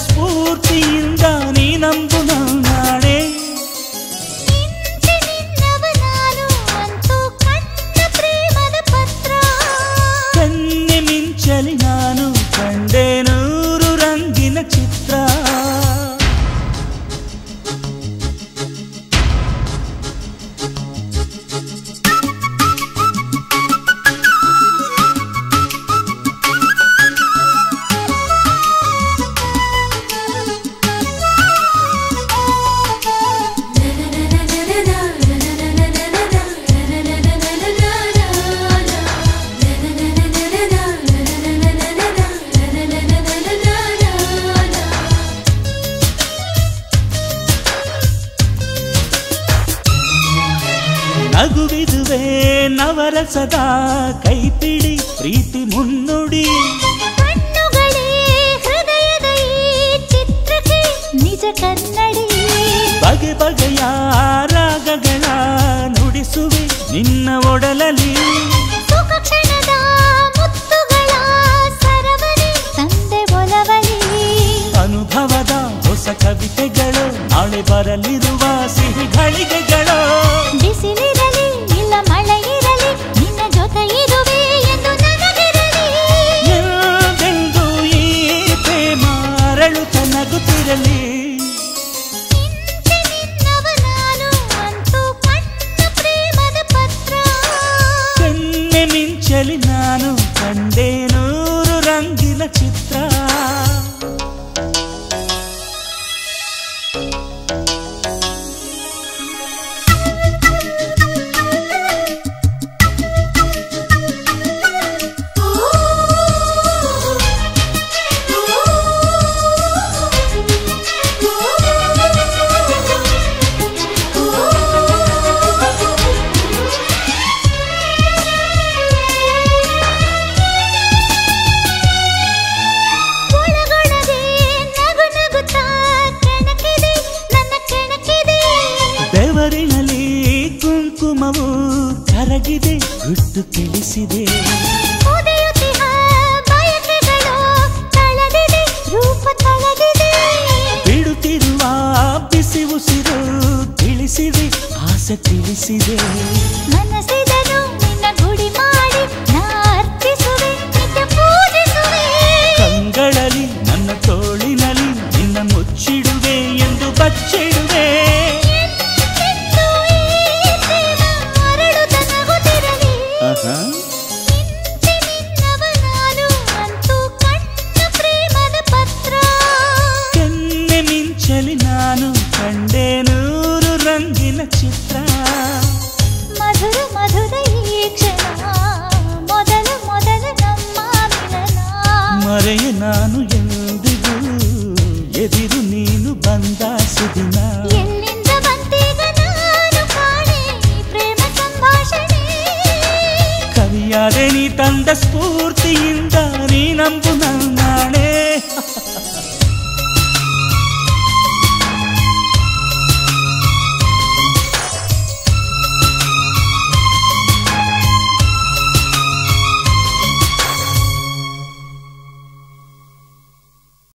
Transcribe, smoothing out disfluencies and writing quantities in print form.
ಸ್ಫೂರ್ತಿಯಿಂದ ನೀ ನಂಬು ನಾಳೆ ಕಣ್ಣೆ ಮಿಂಚಲಿ ನಾನು ಕಂಡೆ 100 ರಂಗಿನ ಚಿತ್ರ ನಗುವಿದುವೆ ನವರಸದ ಕೈಪಿಡಿ ಪ್ರೀತಿ ಮುನ್ನುಡಿ ಕಣ್ಣುಗಳೇ ಹೃದಯದ ಚಿತ್ರಕ್ಕೆ ನಿಜ ಕನ್ನಡಿ ಬಗೆ ಬಗೆಯ ರಾಗಗಳ ನುಡಿಸುವೆ ನಿನ್ನ ಒಡಲಲ್ಲಿ ಸುಖ ಕ್ಷಣದ ಮುತ್ತುಗಳ ಸರವರಿ ತಂದೆ ಒಲವಲಿ ಅನುಭವದ ಹೊಸ ಕವಿತೆಗಳು ನಾಳೆ ಬರಲಿರುವ ಸಿಹಿ ಘಳಿಗೆಗಳು ಬಿಸಿಲಿರಲಿ ಇಲ್ಲ ಮಳೆ ಇರಲಿ ನಿನ್ನ ಜೊತೆ ಇರುವೆ ಎಂದು ನನಗಿರಲಿ ಎಂದೆಂದು ಈ ಪ್ರೇಮ ಅರಳುತ್ತ ನಗುತ್ತಿರಲಿ ನಿನ್ನವ ನಾನು ಅಂತೂ ಕಣ್ಣ ಪ್ರೇಮದ ಪತ್ರ ಕಣ್ಣೆ ಮಿಂಚಲಿ ನಾನು ಕಂಡೆ 100 ರಂಗಿನ ಚಿತ್ರ ಬೆವರಿನಲ್ಲಿ ಕುಂಕುಮವು ಕರಗಿದೆ ಗುಟ್ಟು ತಿಳಿಸಿದೆ ಬಿಡುತ್ತಿರುವ ಬಿಸಿ ಉಸಿರು ತಿಳಿಸಿದೆ ಆಸೆ ತಿಳಿಸಿದೆ ಮನಸ್ಸಿದನು ನಿನ್ನ ಗುಡಿ ಮಾಡಿ ನಾರ್ತಿಸುವೆ ನಿತ್ಯ ಪೂಜಿಸುವೆ ಕಂಗಳಲ್ಲಿ ನನ್ನ ತೋಳಿನಲ್ಲಿ ನಿನ್ನ ಮುಚ್ಚಿಡುವೆ ಎಂದು ಬಚ್ಚಿಡುವೆ ಕೆನ್ನೆ ಮಿಂಚಲಿ ನಾನು ಕಂಡೆ 100 ರಂಗಿನ ಚಿತ್ರ ಮಧುರ ಮಧುರ ಈ ಕ್ಷಣ ಮೊದಲು ಮೊದಲು ನಮ್ಮ ಮಿಲನ ಮರೆಯ ನಾನು